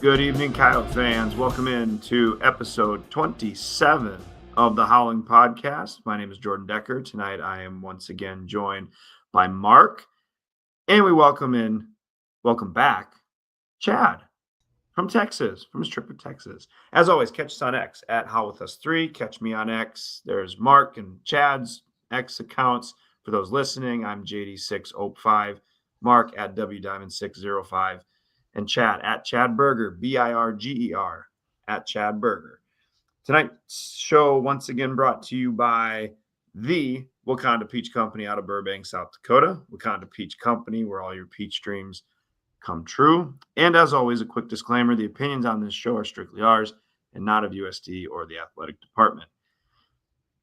Good evening, Coyote fans. Welcome in to episode 27 of the Howling podcast. My name is Jordan Decker. Tonight I am once again joined by Mark. And we welcome back, Chad from Texas, from his trip to Texas. As always, catch us on X at HowWithUs3. Catch me on X. There's Mark and Chad's X accounts. For those listening, I'm JD605, Mark at WDiamond605. And Chad at Chad Burger, Birger, at Chad Burger. Tonight's show once again brought to you by the Wakanda Peach Company out of Burbank, South Dakota. Wakanda Peach Company, where all your peach dreams come true. And as always, a quick disclaimer, the opinions on this show are strictly ours and not of USD or the athletic department.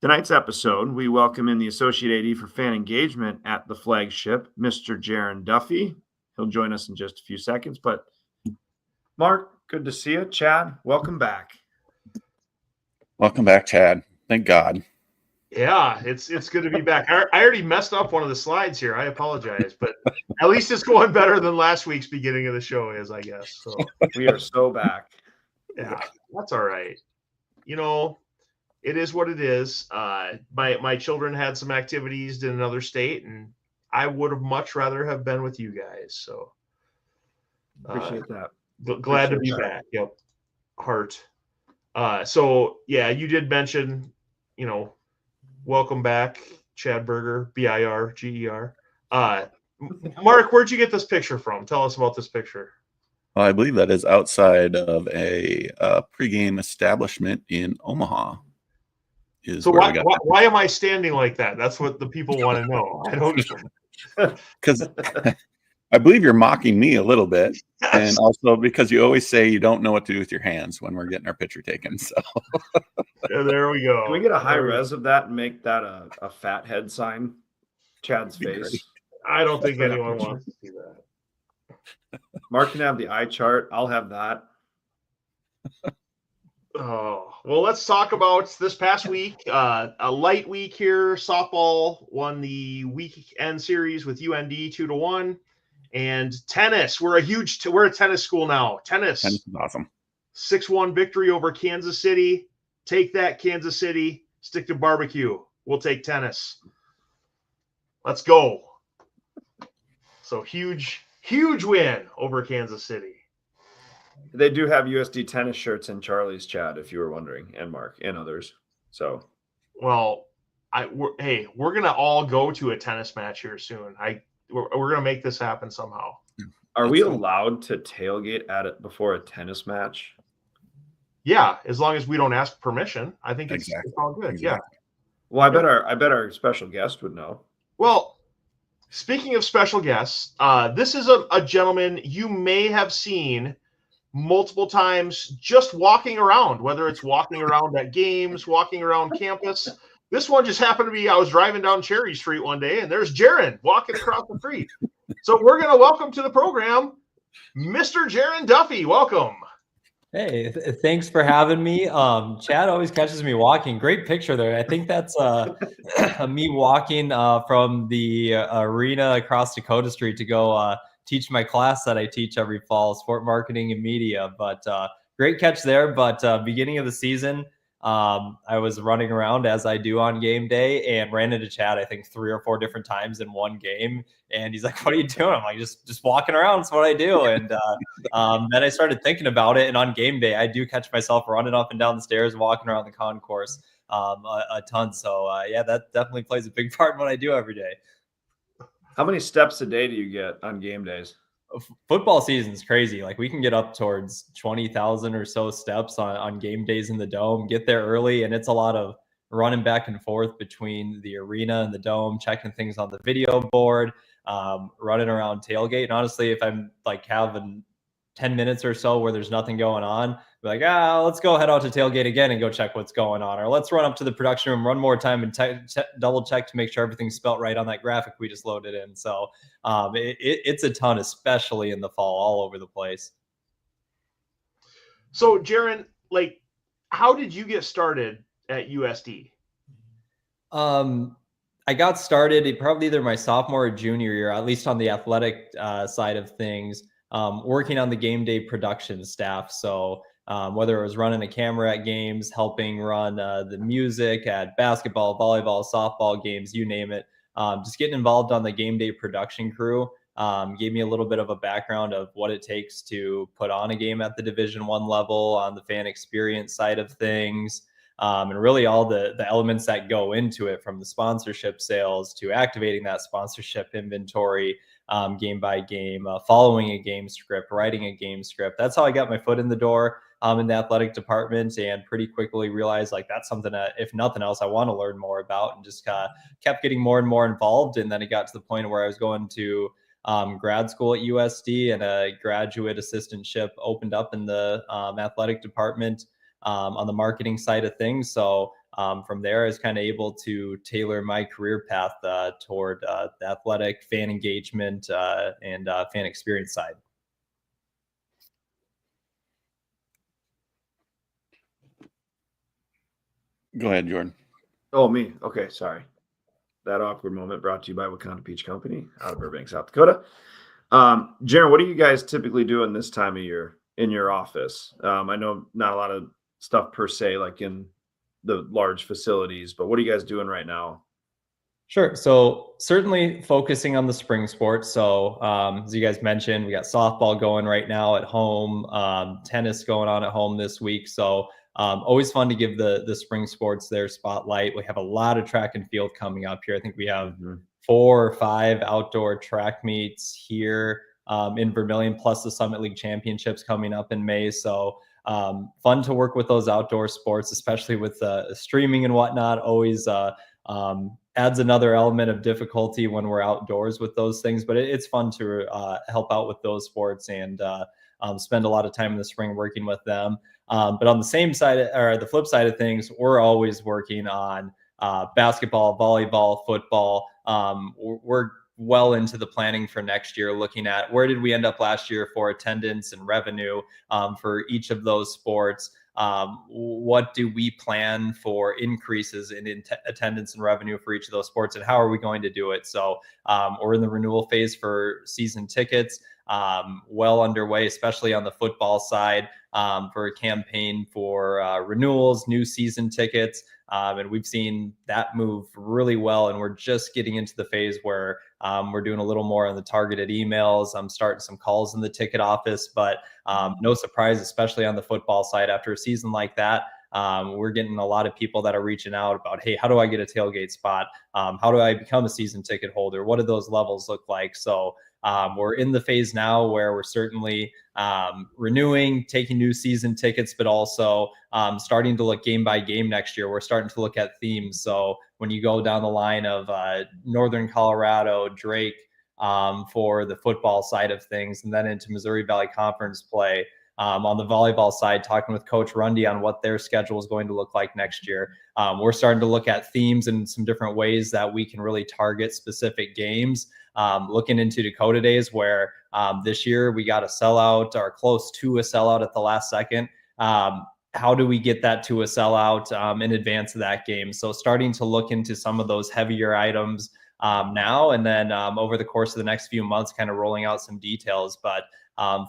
Tonight's episode, we welcome in the Associate AD for Fan Engagement at the flagship, Mr. Jarren Duffy. He'll join us in just a few seconds. But Mark, good to see you. Chad, welcome back. Welcome back, Chad. Thank God. Yeah, it's good to be back. I already messed up one of the slides here. I apologize, but at least it's going better than last week's beginning of the show is, I guess. So we are so back. Yeah, that's all right. You know, it is what it is. My children had some activities in another state, and I would have much rather have been with you guys. So appreciate that. Glad to be back. Yep. Heart. So yeah, you did mention, welcome back, Chad Burger, Birger. Mark, where'd you get this picture from? Tell us about this picture. Well, I believe that is outside of a pregame establishment in Omaha. So why am I standing like that? That's what the people want to know. I don't. Because I believe you're mocking me a little bit, yes. And also because you always say you don't know what to do with your hands when we're getting our picture taken. So yeah, there we go. Can we get a high res of that and make that a fat head sign? Chad's face. Great. I don't think anyone wants to see that. Mark can have the Eyechart. I'll have that. Oh, well, let's talk about this past week. A light week here. Softball won the weekend series with UND 2-1. And tennis, we're a tennis school now. Tennis is awesome. 6-1 victory over Kansas City. Take that, Kansas City. Stick to barbecue. We'll take tennis. Let's go. So huge win over Kansas City. They do have USD tennis shirts in Charlie's, Chad, if you were wondering, and Mark and others. So, well, we're gonna all go to a tennis match here soon. We're gonna make this happen somehow. Are we allowed to tailgate at it before a tennis match? Yeah, as long as we don't ask permission. I think it's all good. Exactly. Yeah. Well, I bet our special guest would know. Well, speaking of special guests, this is a gentleman you may have seen multiple times just walking around, whether it's walking around at games, walking around campus. This one just happened to be, I was driving down Cherry Street one day, and there's Jarren walking across the street. So we're going to welcome to the program, Mr. Jarren Duffy. Welcome. Hey, thanks for having me. Chad always catches me walking. Great picture there. I think that's me walking from the arena across Dakota Street to go teach my class that I teach every fall, sport marketing and media. But great catch there. But beginning of the season, I was running around as I do on game day and ran into Chad, I think 3 or 4 different times in one game. And he's like, what are you doing? I'm like, just walking around. That's what I do. And then I started thinking about it. And on game day, I do catch myself running up and down the stairs, walking around the concourse a ton. So yeah, that definitely plays a big part in what I do every day. How many steps a day do you get on game days? Football season's crazy. Like we can get up towards 20,000 or so steps on game days in the dome, get there early. And it's a lot of running back and forth between the arena and the dome, checking things on the video board, running around tailgate. And honestly, if I'm like having 10 minutes or so where there's nothing going on, be like, let's go head out to tailgate again and go check what's going on. Or let's run up to the production room, run more time and double check to make sure everything's spelt right on that graphic we just loaded in. So it's a ton, especially in the fall, all over the place. So Jarren, like, how did you get started at USD? I got started probably either my sophomore or junior year, at least on the athletic side of things. working on the game day production staff. So whether it was running a camera at games, helping run the music at basketball, volleyball, softball games, you name it, just getting involved on the game day production crew. Gave me a little bit of a background of what it takes to put on a game at the Division I level on the fan experience side of things. And really all the elements that go into it, from the sponsorship sales to activating that sponsorship inventory, game by game, following a game script, writing a game script. That's how I got my foot in the door in the athletic department, and pretty quickly realized like that's something that, if nothing else, I want to learn more about, and just kept getting more and more involved. And then it got to the point where I was going to grad school at USD, and a graduate assistantship opened up in the athletic department on the marketing side of things. So from there, I was kind of able to tailor my career path toward the athletic, fan engagement, and fan experience side. Go ahead, Jordan. Oh, me. Okay, sorry. That awkward moment brought to you by Wakanda Peach Company out of Burbank, South Dakota. Jarren, what are you guys typically doing this time of year in your office? I know not a lot of stuff per se, like in the large facilities, but what are you guys doing right now? Sure. So certainly focusing on the spring sports. So as you guys mentioned, we got softball going right now at home, tennis going on at home this week. So always fun to give the spring sports their spotlight. We have a lot of track and field coming up here. I think we have 4 or 5 outdoor track meets here in Vermilion, plus the Summit League Championships coming up in May. So fun to work with those outdoor sports, especially with streaming and whatnot. Always adds another element of difficulty when we're outdoors with those things, but it's fun to help out with those sports and spend a lot of time in the spring working with them. But on the same side, or the flip side of things, we're always working on basketball, volleyball, football. We're well into the planning for next year, looking at where did we end up last year for attendance and revenue for each of those sports. What do we plan for increases in attendance and revenue for each of those sports, and how are we going to do it? So we're in the renewal phase for season tickets, well underway, especially on the football side, for a campaign for renewals, new season tickets. And we've seen that move really well. And we're just getting into the phase where we're doing a little more on the targeted emails. I'm starting some calls in the ticket office, but no surprise, especially on the football side, after a season like that, we're getting a lot of people that are reaching out about, hey, how do I get a tailgate spot? How do I become a season ticket holder? What do those levels look like? So we're in the phase now where we're certainly renewing, taking new season tickets, but also starting to look game by game next year. We're starting to look at themes. So when you go down the line of Northern Colorado, Drake for the football side of things, and then into Missouri Valley Conference play, on the volleyball side, talking with Coach Rundy on what their schedule is going to look like next year. We're starting to look at themes and some different ways that we can really target specific games. Looking into Dakota Days, where this year we got a sellout or close to a sellout at the last second. How do we get that to a sellout in advance of that game? So starting to look into some of those heavier items now, and then over the course of the next few months, kind of rolling out some details. But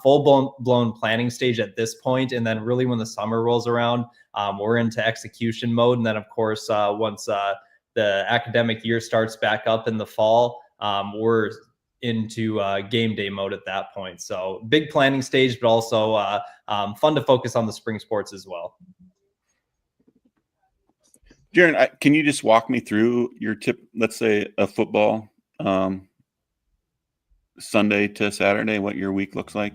full blown planning stage at this point. And then really when the summer rolls around, we're into execution mode. And then of course, once the academic year starts back up in the fall, we're into game day mode at that point. So big planning stage, but also fun to focus on the spring sports as well. Jarren, can you just walk me through your tip, let's say a football Sunday to Saturday, what your week looks like?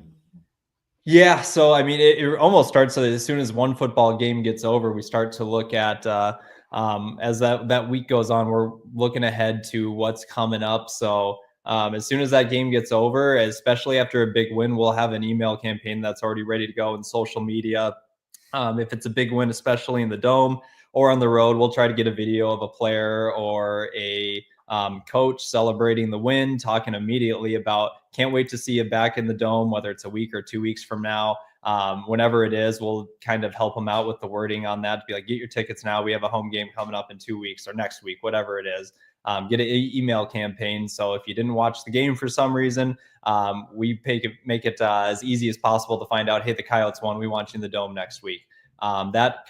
Yeah, so I mean, it almost starts so as soon as one football game gets over, we start to look at as that week goes on, we're looking ahead to what's coming up. So as soon as that game gets over, especially after a big win, we'll have an email campaign that's already ready to go in social media. If it's a big win, especially in the dome or on the road, we'll try to get a video of a player or a coach celebrating the win, talking immediately about can't wait to see you back in the dome, whether it's a week or 2 weeks from now. whenever it is, we'll kind of help them out with the wording on that to be like, get your tickets now. We have a home game coming up in 2 weeks or next week, whatever it is. Get an email campaign. So if you didn't watch the game for some reason, we make it as easy as possible to find out, hey, the Coyotes won. We want you in the Dome next week. That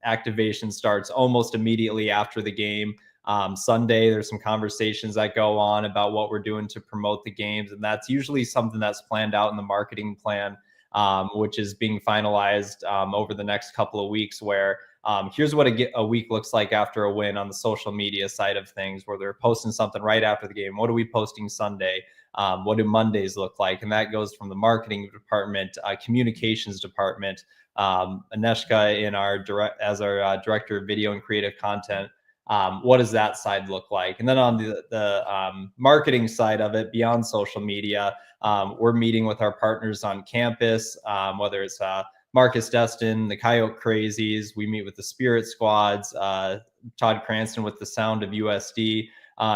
activation starts almost immediately after the game. Sunday, there's some conversations that go on about what we're doing to promote the games. And that's usually something that's planned out in the marketing plan, which is being finalized over the next couple of weeks, where here's what a week looks like after a win on the social media side of things, where they're posting something right after the game. What are we posting Sunday? What do Mondays look like? And that goes from the marketing department, communications department, Aneshka as our director of video and creative content. What does that side look like? And then on the marketing side of it, beyond social media, we're meeting with our partners on campus, whether it's Marcus Destin, the Coyote Crazies. We meet with the Spirit Squads, Todd Cranston with the Sound of USD.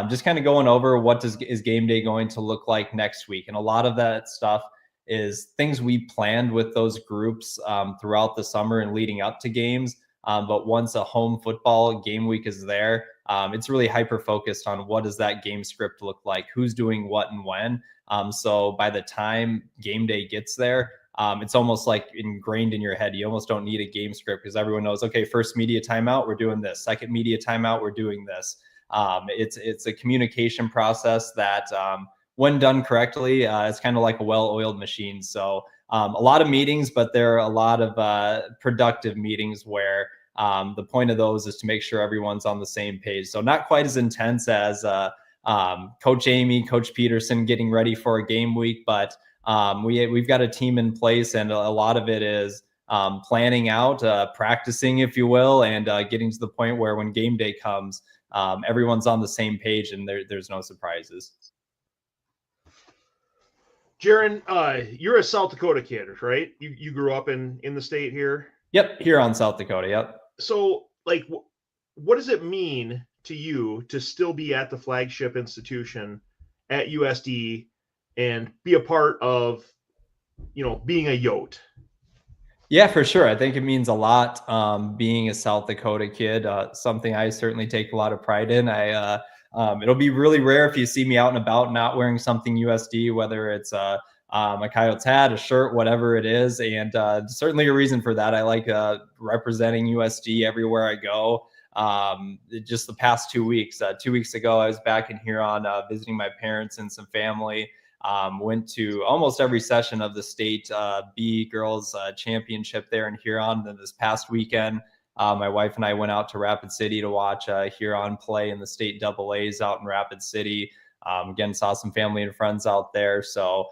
Just kind of going over what is game day going to look like next week. And a lot of that stuff is things we planned with those groups throughout the summer and leading up to games. But once a home football game week is there, it's really hyper focused on what does that game script look like, who's doing what and when. So by the time game day gets there, it's almost like ingrained in your head. You almost don't need a game script because everyone knows, okay, first media timeout, we're doing this. Second media timeout, we're doing this. It's a communication process that when done correctly, it's kind of like a well-oiled machine. So a lot of meetings, but there are a lot of productive meetings where the point of those is to make sure everyone's on the same page. So not quite as intense as Coach Amy, Coach Peterson getting ready for a game week, but we've got a team in place, and a lot of it is planning out, practicing, if you will, and getting to the point where when game day comes, everyone's on the same page and there's no surprises. Jarren, you're a South Dakota kid, right? You grew up in the state here? Yep, here on South Dakota, yep. So, like, what does it mean to you to still be at the flagship institution at USD and be a part of, being a Yote? Yeah, for sure. I think it means a lot being a South Dakota kid, something I certainly take a lot of pride in. It'll be really rare if you see me out and about not wearing something USD, whether it's a Coyotes hat, a shirt, whatever it is. And certainly a reason for that. I like representing USD everywhere I go. Just the past 2 weeks. 2 weeks ago, I was back in Huron visiting my parents and some family. Went to almost every session of the state B girls championship there in Huron. Then this past weekend, my wife and I went out to Rapid City to watch Huron play in the state double A's out in Rapid City. Again, saw some family and friends out there. So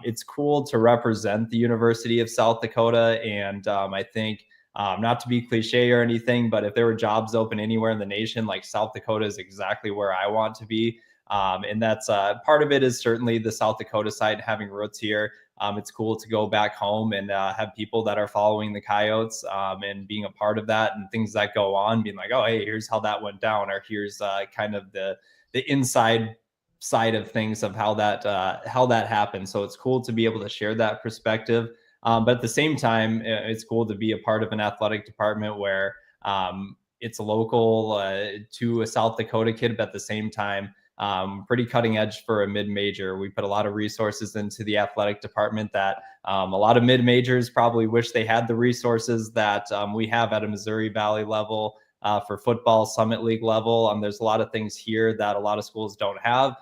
it's cool to represent the University of South Dakota. And I think not to be cliche or anything, but if there were jobs open anywhere in the nation, like South Dakota is exactly where I want to be. And that's part of it is certainly the South Dakota side, having roots here. It's cool to go back home and have people that are following the Coyotes and being a part of that and things that go on, being like, oh, hey, here's how that went down, or here's kind of the inside side of things of how that happened. So it's cool to be able to share that perspective. But at the same time, it's cool to be a part of an athletic department where it's local to a South Dakota kid, but at the same time, pretty cutting edge for a mid-major. We put a lot of resources into the athletic department that a lot of mid-majors probably wish they had the resources that we have at a Missouri Valley level for football, Summit League level. There's a lot of things here that a lot of schools don't have.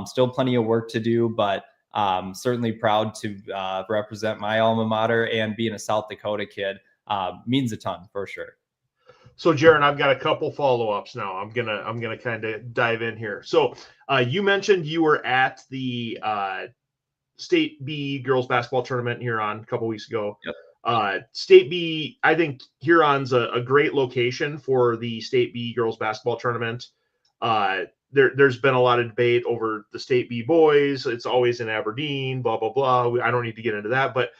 Still plenty of work to do, but certainly proud to represent my alma mater, and being a South Dakota kid means a ton for sure. So, Jarren, I've got a couple follow-ups now. I'm gonna kind of dive in here. So, you mentioned you were at the State B girls basketball tournament in Huron a couple weeks ago. Yep. State B, I think Huron's a great location for the State B girls basketball tournament. There's been a lot of debate over the State B boys. It's always in Aberdeen, blah, blah, blah. I don't need to get into that. But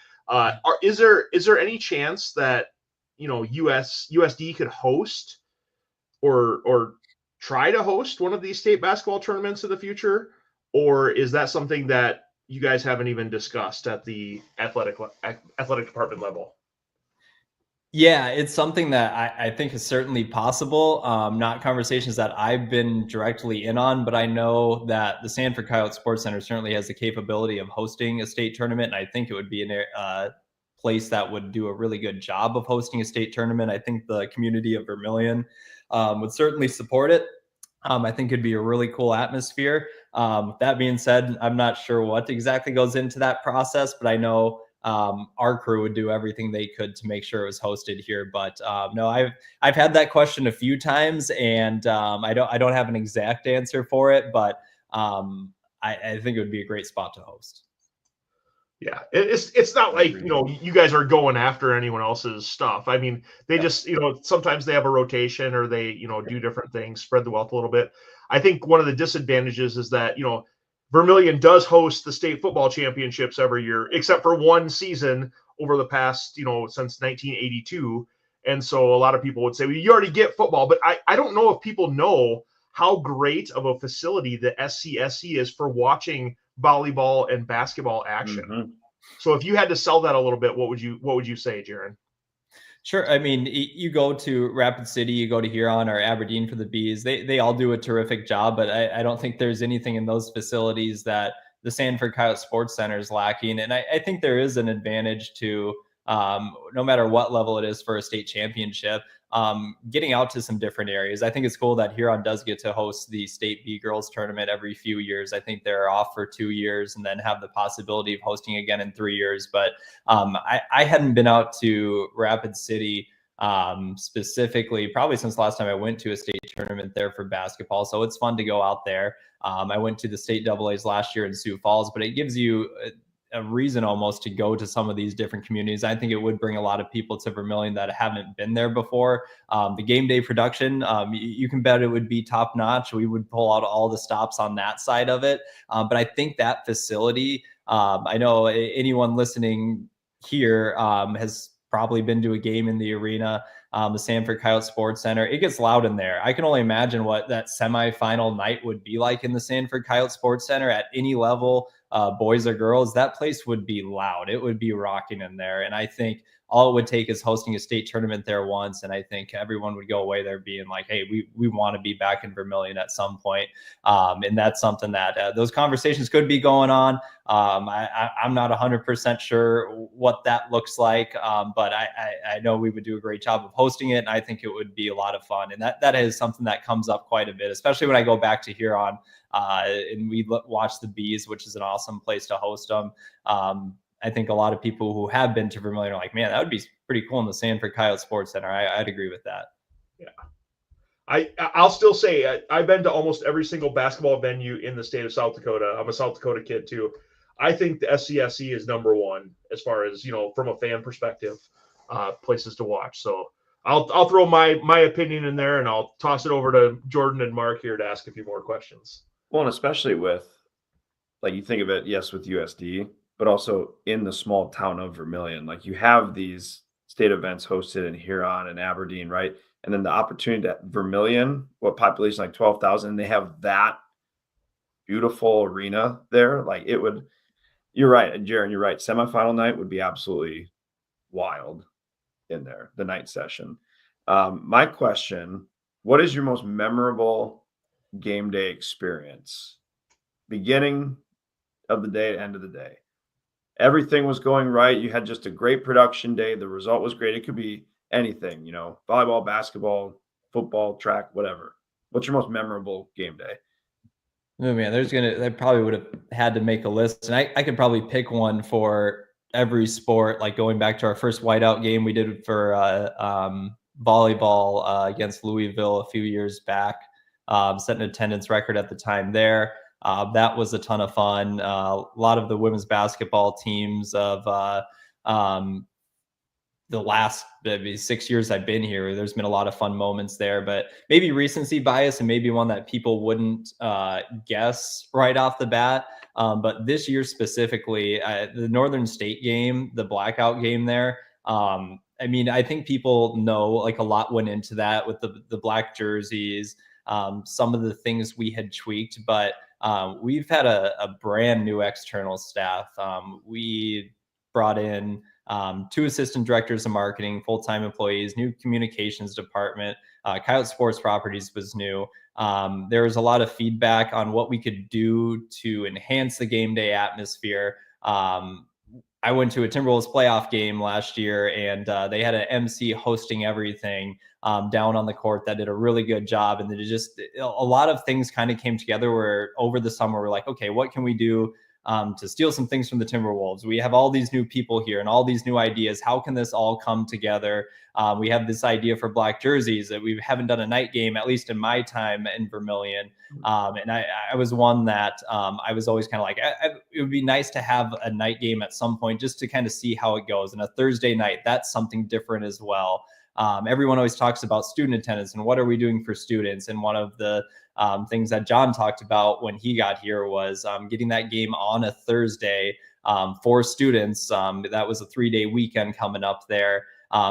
is there any chance that USD could host or try to host one of these state basketball tournaments in the future? Or is that something that you guys haven't even discussed at the athletic department level? Yeah, it's something that I think is certainly possible. Not conversations that I've been directly in on, but I know that the Sanford Coyote Sports Center certainly has the capability of hosting a state tournament. And I think it would be a place that would do a really good job of hosting a state tournament. I think the community of Vermilion would certainly support it. I think it'd be a really cool atmosphere. That being said, I'm not sure what exactly goes into that process, but I know our crew would do everything they could to make sure it was hosted here. But no, I've had that question a few times, and I don't have an exact answer for it, but I think it would be a great spot to host. Yeah, it's not like, you guys are going after anyone else's stuff. I mean, they just, sometimes they have a rotation, or they, do different things, spread the wealth a little bit. I think one of the disadvantages is that, Vermilion does host the state football championships every year, except for one season over the past, since 1982. And so a lot of people would say, well, you already get football, but I don't know if people know how great of a facility the SCSC is for watching volleyball and basketball action. Mm-hmm. So if you had to sell that a little bit, what would you say, Jarren? Sure. I mean, you go to Rapid City, you go to Huron or Aberdeen for the Bees. They all do a terrific job, but I don't think there's anything in those facilities that the Sanford Coyote Sports Center is lacking. And I think there is an advantage to, no matter what level it is for a state championship, getting out to some different areas. I think it's cool that Huron does get to host the state B girls tournament every few years. I think they're off for 2 years and then have the possibility of hosting again in 3 years. But I hadn't been out to Rapid City specifically probably since the last time I went to a state tournament there for basketball. So it's fun to go out there. I went to the state AA's last year in Sioux Falls, but it gives you a reason almost to go to some of these different communities. I think it would bring a lot of people to Vermilion that haven't been there before. The game day production, you can bet it would be top notch. We would pull out all the stops on that side of it. But I think that facility, I know anyone listening here has probably been to a game in the arena, the Sanford Coyote Sports Center. It gets loud in there. I can only imagine what that semifinal night would be like in the Sanford Coyote Sports Center at any level, boys or girls. That place would be loud. It would be rocking in there. And I think all it would take is hosting a state tournament there once. And I think everyone would go away there being like, hey, we want to be back in Vermilion at some point. And that's something that those conversations could be going on. I'm not 100% sure what that looks like, but I know we would do a great job of hosting it, and I think it would be a lot of fun. And that is something that comes up quite a bit, especially when I go back to Huron and we watch the Bees, which is an awesome place to host them. I think a lot of people who have been to Vermilion are like, man, that would be pretty cool in the Sanford Coyote Sports Center. I'd agree with that. Yeah. I'll still say I've been to almost every single basketball venue in the state of South Dakota. I'm a South Dakota kid too. I think the SCSC is number one as far as, from a fan perspective, places to watch. So I'll throw my opinion in there, and I'll toss it over to Jordan and Mark here to ask a few more questions. Well, and especially with, like, you think of it, yes, with USD, but also in the small town of Vermilion, like you have these state events hosted in Huron and Aberdeen, right? And then the opportunity at Vermilion, what population, like 12,000, and they have that beautiful arena there. Like it would, you're right. And Jarren, you're right. Semifinal night would be absolutely wild in there, the night session. My question, what is your most memorable game day experience? Beginning of the day to end of the day. Everything was going right. You had just a great production day. The result was great. It could be anything, volleyball, basketball, football, track, whatever. What's your most memorable game day? Oh man, I probably would have had to make a list, and I could probably pick one for every sport. Like going back to our first whiteout game we did for volleyball against Louisville a few years back, set an attendance record at the time there. That was a ton of fun. A lot of the women's basketball teams of the last maybe 6 years I've been here, there's been a lot of fun moments there, but maybe recency bias and maybe one that people wouldn't guess right off the bat. But this year specifically, the Northern State game, the blackout game there, I mean, I think people know like a lot went into that with the black jerseys, some of the things we had tweaked, but we've had a brand new external staff. We brought in 2 assistant directors of marketing, full-time employees, new communications department. Coyote Sports Properties was new. There was a lot of feedback on what we could do to enhance the game day atmosphere. I went to a Timberwolves playoff game last year, and they had an MC hosting everything down on the court that did a really good job. And then a lot of things kind of came together where over the summer, we're like, okay, what can we do to steal some things from the Timberwolves? We have all these new people here and all these new ideas. How can this all come together? We have this idea for black jerseys that we haven't done a night game, at least in my time in Vermilion. And I was one that I was always kind of like, it would be nice to have a night game at some point just to kind of see how it goes. And a Thursday night, that's something different as well. Everyone always talks about student attendance and what are we doing for students. And one of the things that John talked about when he got here was getting that game on a Thursday for students. That was a 3-day weekend coming up there.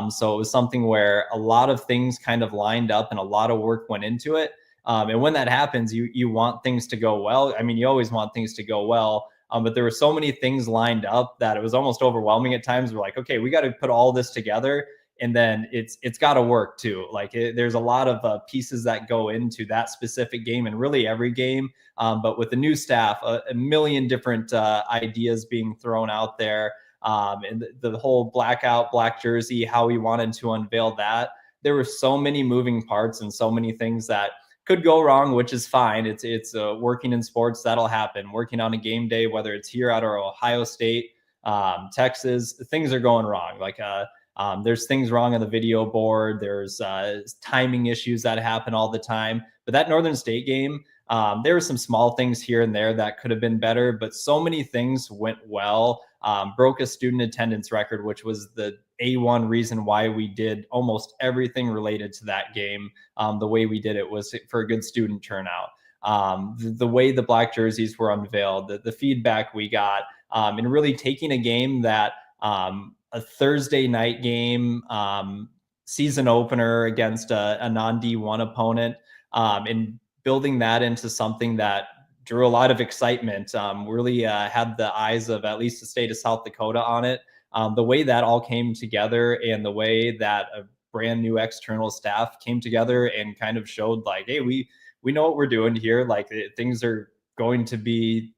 So it was something where a lot of things kind of lined up and a lot of work went into it. And when that happens, you want things to go well. I mean, you always want things to go well. But there were so many things lined up that it was almost overwhelming at times. We're like, okay, we got to put all this together. And then it's got to work too. Like there's a lot of pieces that go into that specific game and really every game. But with the new staff, a million different ideas being thrown out there. And the whole blackout, black jersey, how we wanted to unveil that. There were so many moving parts and so many things that could go wrong, which is fine. It's working in sports, that'll happen. Working on a game day, whether it's here at our Ohio State, Texas, things are going wrong. Like there's things wrong on the video board. There's timing issues that happen all the time. But that Northern State game, there were some small things here and there that could have been better, but so many things went well. Broke a student attendance record, which was the A1 reason why we did almost everything related to that game. The way we did it was for a good student turnout. The way the black jerseys were unveiled, the feedback we got, and really taking a game that a Thursday night game, season opener against a non-D1 opponent, and building that into something that drew a lot of excitement, really had the eyes of at least the state of South Dakota on it. The way that all came together and the way that a brand new external staff came together and kind of showed like, hey, we know what we're doing here. Like things are going to be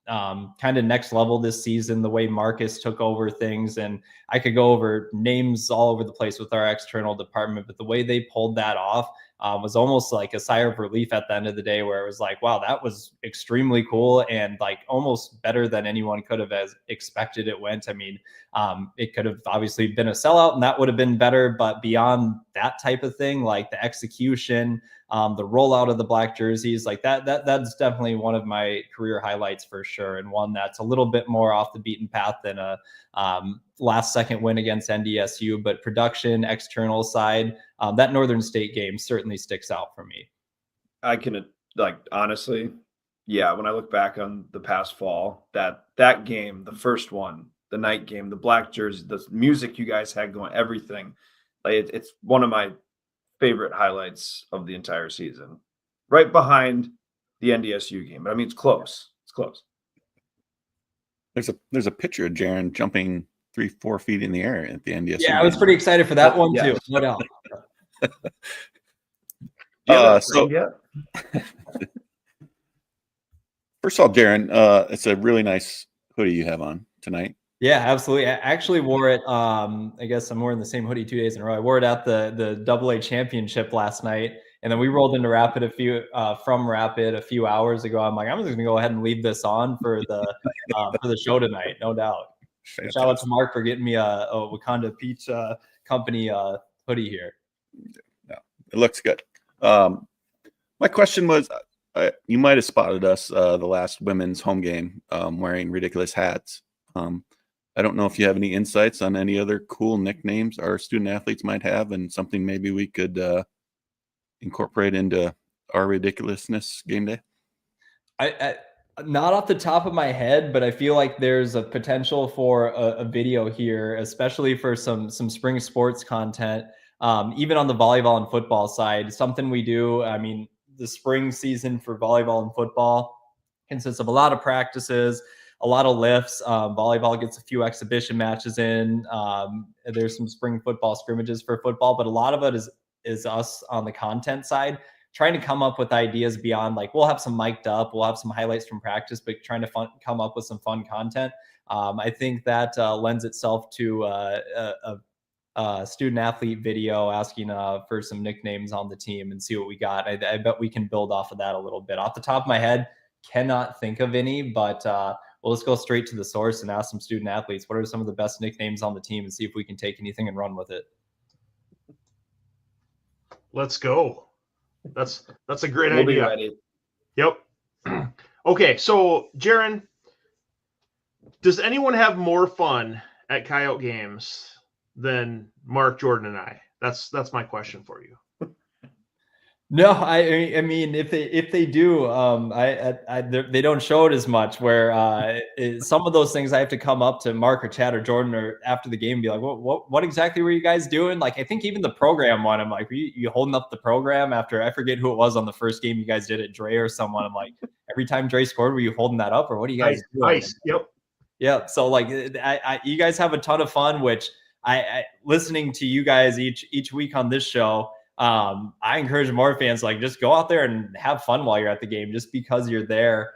kind of next level this season, the way Marcus took over things. And I could go over names all over the place with our external department, but the way they pulled that off was almost like a sigh of relief at the end of the day, where it was like, wow, that was extremely cool and like almost better than anyone could have as expected it went. I mean, it could have obviously been a sellout and that would have been better, but beyond that type of thing, like the execution, the rollout of the black jerseys, like that's definitely one of my career highlights for sure. And one that's a little bit more off the beaten path than a last second win against NDSU, but production, external side, that Northern State game certainly sticks out for me. I can honestly, yeah, when I look back on the past fall, that game, the first one, the night game, the black jersey, the music you guys had going, everything, like it's one of my favorite highlights of the entire season, right behind the NDSU game. But I mean, it's close. It's close. There's a picture of Jarren jumping 3-4 feet in the air at the NDSU. Yeah, I was pretty excited for that one too. No doubt. First of all, Jarren, it's a really nice hoodie you have on tonight. Yeah, absolutely. I actually wore it. I guess I'm wearing the same hoodie 2 days in a row. I wore it at the AA championship last night, and then we rolled into Rapid from Rapid a few hours ago. I'm like, I'm just gonna go ahead and leave this on for the show tonight, no doubt. Fantastic. Shout out to Mark for getting me a Wakanda Peach company hoodie here. Yeah, it looks good. My question was, you might have spotted us the last women's home game wearing ridiculous hats. I don't know if you have any insights on any other cool nicknames our student athletes might have, and something maybe we could incorporate into our ridiculousness game day. I not off the top of my head, but I feel like there's a potential for a video here, especially for some spring sports content, even on the volleyball and football side. Something we do. I mean, the spring season for volleyball and football consists of a lot of practices, a lot of lifts. Volleyball gets a few exhibition matches in. There's some spring football scrimmages for football, but a lot of it is us on the content side, trying to come up with ideas beyond, like, we'll have some mic'd up, we'll have some highlights from practice, but trying to come up with some fun content. I think that lends itself to a student athlete video asking for some nicknames on the team and see what we got. I bet we can build off of that a little bit. Off the top of my head, cannot think of any, but well, let's go straight to the source and ask some student athletes, what are some of the best nicknames on the team, and see if we can take anything and run with it. Let's go. That's a great We'll idea. be ready. Yep. Okay, so Jarren, does anyone have more fun at Coyote games than Mark, Jordan, and I? That's my question for you. No, I mean, if they do, they don't show it as much. Where some of those things I have to come up to Mark or Chad or Jordan or after the game and be like, what exactly were you guys doing? Like, I think even the program one, I'm like, you holding up the program after, I forget who it was on the first game you guys did at Dre or someone. I'm like, every time Dre scored, were you holding that up, or what are you guys doing? Ice. Yep. Yeah. So like, you guys have a ton of fun, which I listening to you guys each week on this show. I encourage more fans, like, just go out there and have fun while you're at the game. Just because you're there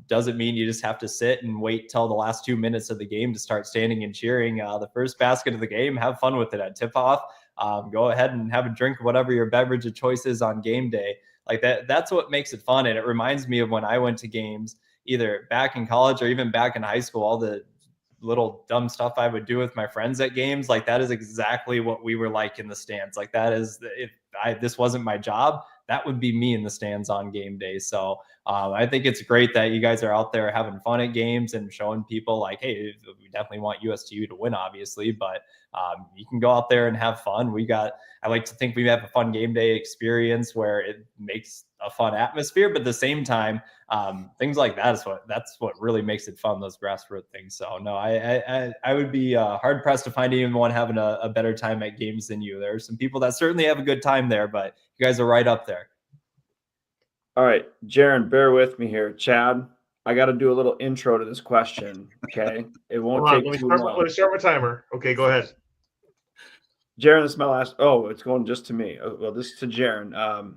doesn't mean you just have to sit and wait till the last 2 minutes of the game to start standing and cheering. The first basket of the game, have fun with it at tip off. Go ahead and have a drink of whatever your beverage of choice is on game day. Like that's what makes it fun. And it reminds me of when I went to games, either back in college or even back in high school, all the little dumb stuff I would do with my friends at games. Like, that is exactly what we were like in the stands. Like, that is, if this wasn't my job, that would be me in the stands on game day. So I think it's great that you guys are out there having fun at games and showing people, like, hey, we definitely want USTU to win, obviously, but you can go out there and have fun. I like to think we have a fun game day experience where it makes a fun atmosphere, but at the same time, things like that's what really makes it fun, those grassroots things. So no, I would be hard pressed to find anyone having a better time at games than you. There are some people that certainly have a good time there, but you guys are right up there. All right, Jarren, bear with me here. Chad, I got to do a little intro to this question, okay? It won't take too long. Let me start my timer. Okay, go ahead. Jarren, this is my last. Oh, it's going just to me. Well, this is to Jarren.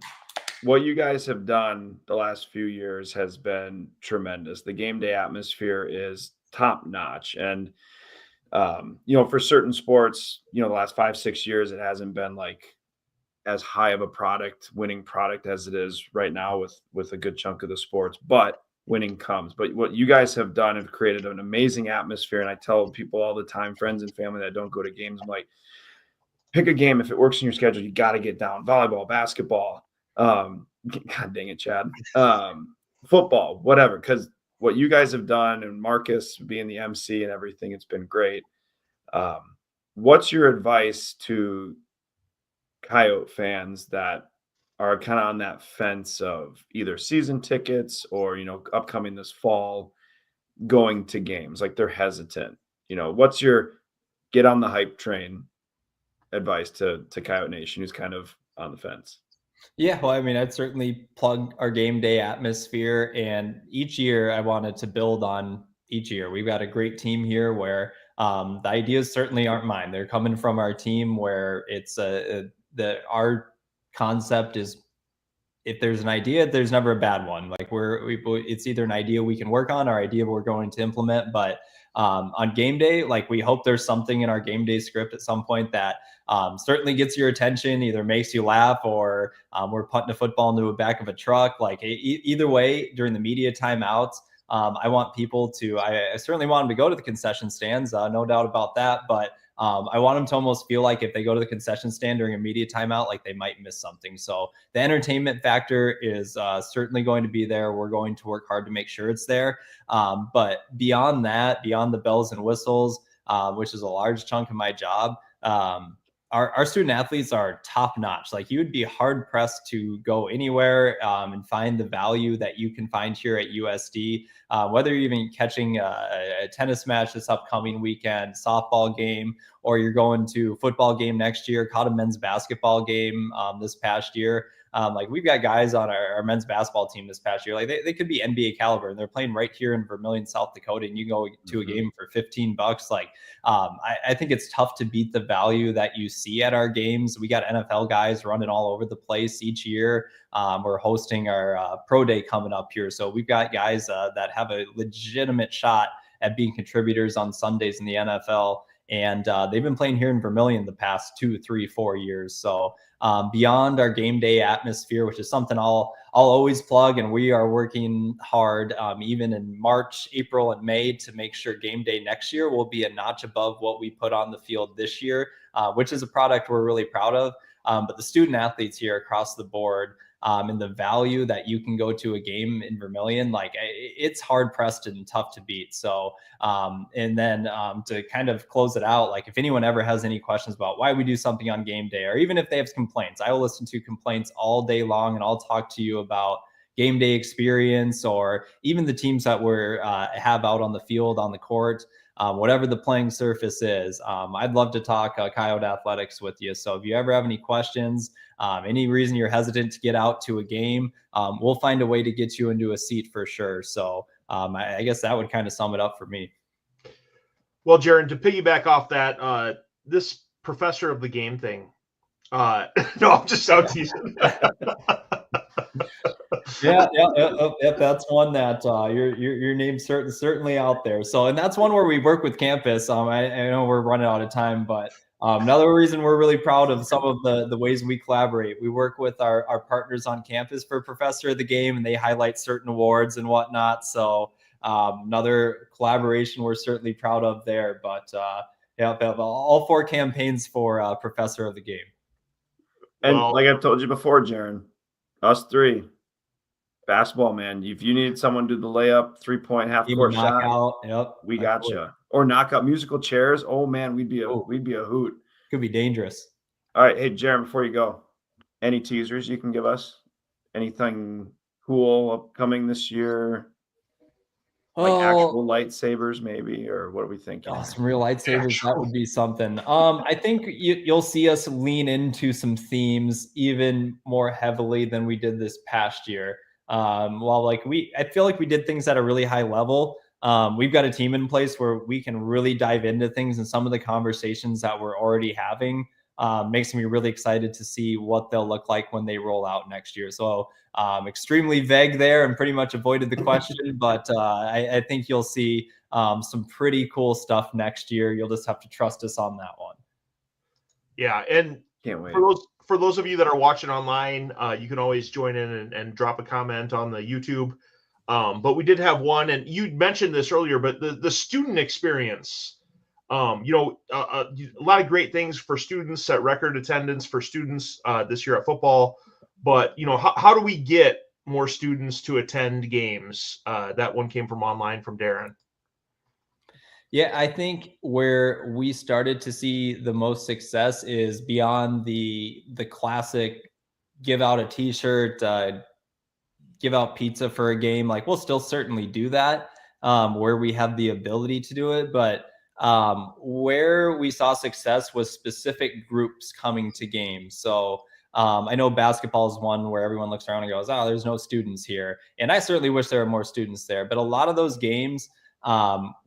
What you guys have done the last few years has been tremendous. The game day atmosphere is top notch. And, for certain sports, the last 5-6 years, it hasn't been like as high of a winning product as it is right now with a good chunk of the sports, but winning comes. But what you guys have done have created an amazing atmosphere. And I tell people all the time, friends and family that don't go to games, I'm like, pick a game. If it works in your schedule, you got to get down. Volleyball, basketball, God dang it, Chad, football, whatever. Because what you guys have done, and Marcus being the MC and everything, it's been great. What's your advice to Coyote fans that are kind of on that fence of either season tickets or, upcoming this fall, going to games? Like, they're hesitant. What's your get on the hype train advice to Coyote Nation who's kind of on the fence? Yeah, well, I mean, I'd certainly plug our game day atmosphere, and each year I wanted to build on each year. We've got a great team here where the ideas certainly aren't mine. They're coming from our team, where it's our concept is, if there's an idea, there's never a bad one. Like, it's either an idea we can work on or idea we're going to implement. But on game day, like, we hope there's something in our game day script at some point that certainly gets your attention, either makes you laugh or we're punting a football into the back of a truck. Like, either way, during the media timeouts, I want people to, I certainly want them to go to the concession stands, no doubt about that. But I want them to almost feel like if they go to the concession stand during a media timeout, like they might miss something. So the entertainment factor is certainly going to be there. We're going to work hard to make sure it's there. But beyond that, beyond the bells and whistles, which is a large chunk of my job, our student athletes are top notch. Like, you would be hard pressed to go anywhere and find the value that you can find here at USD, whether you're even catching a tennis match this upcoming weekend, softball game, or you're going to a football game next year, caught a men's basketball game this past year. Like we've got guys on our men's basketball team this past year, like they could be NBA caliber, and they're playing right here in Vermilion, South Dakota, and you go to a game for $15. Like I think it's tough to beat the value that you see at our games. We got NFL guys running all over the place each year. We're hosting our pro day coming up here, so we've got guys that have a legitimate shot at being contributors on Sundays in the NFL. And they've been playing here in Vermilion the past 2, 3, 4 years. So beyond our game day atmosphere, which is something I'll always plug, and we are working hard even in March, April, and May to make sure game day next year will be a notch above what we put on the field this year, which is a product we're really proud of. But the student athletes here across the board, and the value that you can go to a game in Vermilion, like it's hard pressed and tough to beat. So, and then to kind of close it out, like if anyone ever has any questions about why we do something on game day, or even if they have complaints, I will listen to complaints all day long, and I'll talk to you about game day experience, or even the teams that we're have out on the field, on the court. Whatever the playing surface is, I'd love to talk Coyote athletics with you. So if you ever have any questions, any reason you're hesitant to get out to a game, we'll find a way to get you into a seat for sure. So I guess that would kind of sum it up for me. Well, Jarren, to piggyback off that, this professor of the game thing. No, I'm just out teasing. Yeah, that's one that your name's certainly out there. So, and that's one where we work with campus. I know we're running out of time, but another reason we're really proud of some of the ways we collaborate. We work with our partners on campus for Professor of the Game, and they highlight certain awards and whatnot. So another collaboration we're certainly proud of there. But all 4 campaigns for Professor of the Game. And like I've told you before, Jarren, us 3. Basketball, man. If you need someone to do the layup, 3-point half-court shot, we got you. Or knockout musical chairs. Oh man, we'd be a hoot. Could be dangerous. All right, hey Jarren, before you go, any teasers you can give us? Anything cool upcoming this year? Like actual lightsabers, maybe, or what are we thinking? Oh, some real lightsabers. That would be something. I think you'll see us lean into some themes even more heavily than we did this past year. While I feel like we did things at a really high level. We've got a team in place where we can really dive into things, and some of the conversations that we're already having makes me really excited to see what they'll look like when they roll out next year. So extremely vague there and pretty much avoided the question, but I think you'll see some pretty cool stuff next year. You'll just have to trust us on that one. Yeah, and can't wait. For those of you that are watching online, you can always join in and drop a comment on the YouTube. But we did have one, and you mentioned this earlier, but the student experience, a lot of great things for students, set record attendance for students this year at football. But, how do we get more students to attend games? That one came from online from Darren. Yeah, I think where we started to see the most success is beyond the classic give out a t-shirt, give out pizza for a game. Like we'll still certainly do that where we have the ability to do it. But where we saw success was specific groups coming to games. So I know basketball is one where everyone looks around and goes, oh, there's no students here. And I certainly wish there were more students there. But a lot of those games,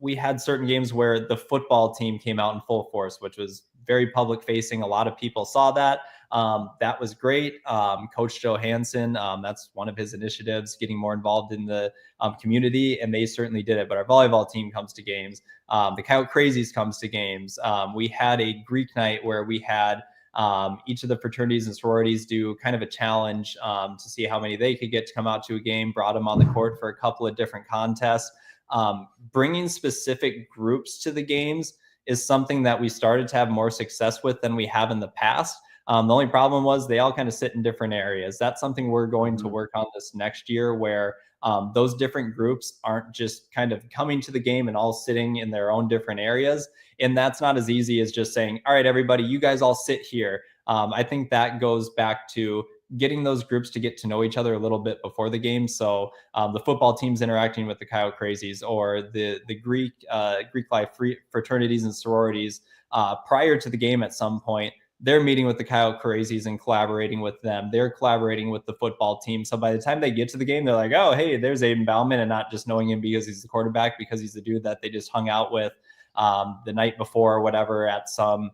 we had certain games where the football team came out in full force, which was very public facing. A lot of people saw that. That was great. Coach Johansson, that's one of his initiatives, getting more involved in the community, and they certainly did it. But our volleyball team comes to games. The Coyote Crazies comes to games. We had a Greek night where we had each of the fraternities and sororities do kind of a challenge to see how many they could get to come out to a game, brought them on the court for a couple of different contests. Bringing specific groups to the games is something that we started to have more success with than we have in the past. The only problem was they all kind of sit in different areas. That's something we're going to work on this next year, where those different groups aren't just kind of coming to the game and all sitting in their own different areas. And that's not as easy as just saying, all right, everybody, you guys all sit here. I think that goes back to getting those groups to get to know each other a little bit before the game. So the football team's interacting with the Coyote Crazies, or the Greek life fraternities and sororities prior to the game at some point, they're meeting with the Kyle Crazies and collaborating with them. They're collaborating with the football team. So by the time they get to the game, they're like, oh, hey, there's Aiden Bauman, and not just knowing him because he's the quarterback, because he's the dude that they just hung out with the night before or whatever at some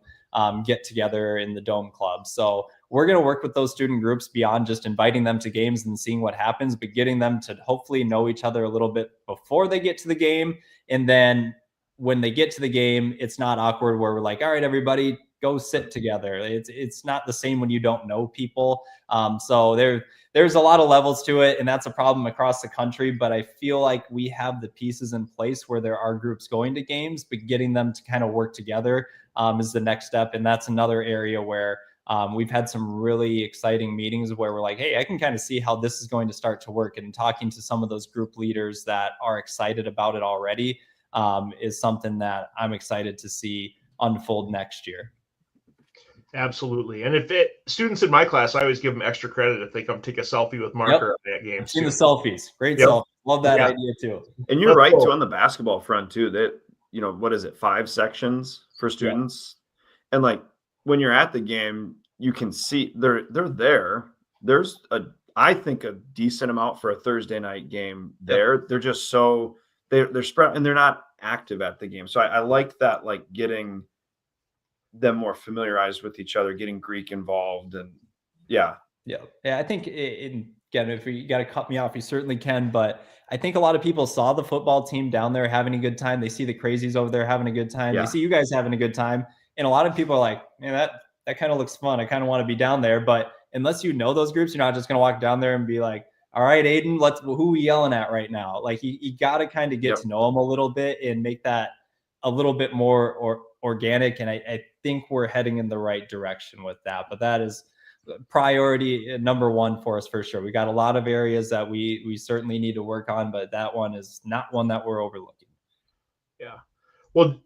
get together in the Dome Club. So we're going to work with those student groups beyond just inviting them to games and seeing what happens, but getting them to hopefully know each other a little bit before they get to the game. And then when they get to the game, it's not awkward where we're like, all right, everybody, go sit together. It's not the same when you don't know people. So there's a lot of levels to it, and that's a problem across the country. But I feel like we have the pieces in place where there are groups going to games, but getting them to kind of work together is the next step. And that's another area where we've had some really exciting meetings where we're like, hey, I can kind of see how this is going to start to work. And talking to some of those group leaders that are excited about it already is something that I'm excited to see unfold next year. Absolutely. And if students in my class, I always give them extra credit if they come take a selfie with Marker at games. I've seen the selfies. Great selfie. Love that idea too. And you're right too on the basketball front too. That, you know, what is it, 5 sections for students? And like when you're at the game, you can see they're there. There's I think a decent amount for a Thursday night game there. They're just so they're spread and they're not active at the game. So I like that, like getting them more familiarized with each other, getting Greek involved, and yeah. I think again, if you got to cut me off, you certainly can. But I think a lot of people saw the football team down there having a good time. They see the Crazies over there having a good time. They see you guys having a good time, and a lot of people are like, man, that kind of looks fun. I kind of want to be down there. But unless you know those groups, you're not just going to walk down there and be like, all right, Aiden, who are we yelling at right now? Like you got to kind of get to know them a little bit and make that a little bit more organic. And I think we're heading in the right direction with that. But that is priority number one for us for sure. We got a lot of areas that we certainly need to work on, but that one is not one that we're overlooking. Yeah. Well,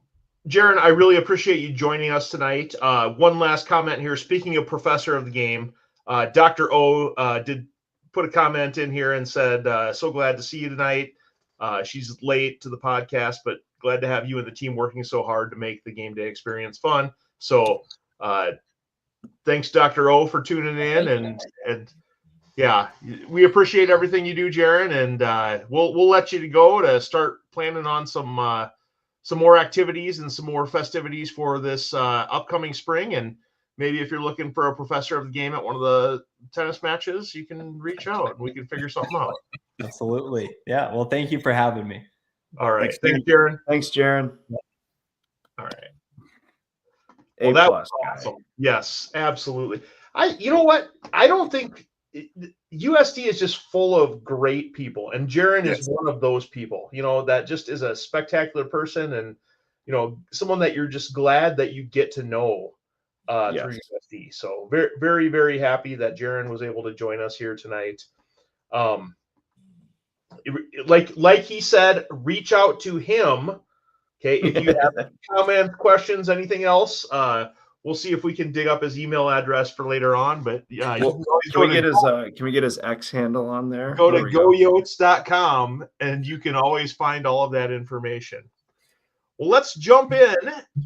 Jarren, I really appreciate you joining us tonight. One last comment here. Speaking of professor of the game, Dr. O did put a comment in here and said, so glad to see you tonight. She's late to the podcast, but glad to have you and the team working so hard to make the game day experience fun. So thanks, Dr. O, for tuning in. And yeah, we appreciate everything you do, Jarren. And we'll let you go to start planning on some more activities and some more festivities for this upcoming spring. And maybe if you're looking for a professor of the game at one of the tennis matches, you can reach out and we can figure something out. Absolutely. Yeah. Well, thank you for having me. All right. Thanks, Jarren. Thanks, Jarren. All right. Well, that was awesome. Yes, absolutely. You know what? I don't think USD is just full of great people, and Jarren is one of those people. You know, that just is a spectacular person, and you know, someone that you're just glad that you get to know through USD. So very, very, very happy that Jarren was able to join us here tonight. Like he said, reach out to him. Okay, if you have comments, questions, anything else, we'll see if we can dig up his email address for later on. But yeah, can we get his X handle on there? Go to goyotes.com and you can always find all of that information. Well, let's jump in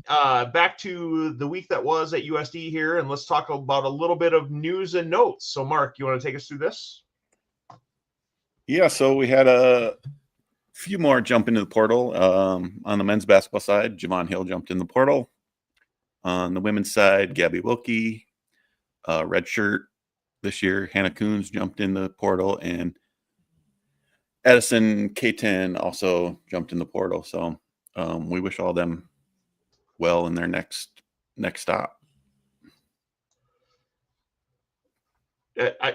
back to the week that was at USD here, and let's talk about a little bit of news and notes. So, Mark, you want to take us through this? Yeah, so we had a few more jump into the portal. On the men's basketball side, Javon Hill jumped in the portal. On the women's side, Gabby Wilkie, red shirt this year. Hannah Coons jumped in the portal, and Addison K10 also jumped in the portal. So we wish all of them well in their next stop.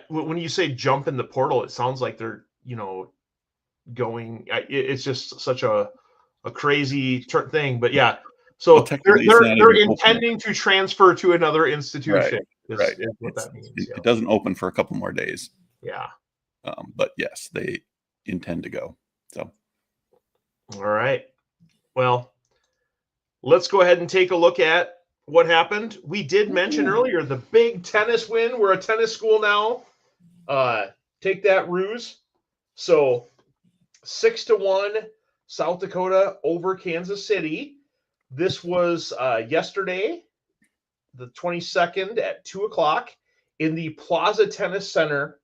When you say jump in the portal, it sounds like they're, you know, going. It's just such a crazy thing, but yeah. So they're intending to transfer to another institution. Right. Is what that means. It doesn't open for a couple more days. Yeah. But yes, they intend to go. So. All right. Well, let's go ahead and take a look at what happened. We did mention earlier the big tennis win. We're a tennis school now. Take that, Ruse. So 6-1 South Dakota over Kansas City. This was yesterday. the 22nd at 2:00 in the Plaza Tennis Center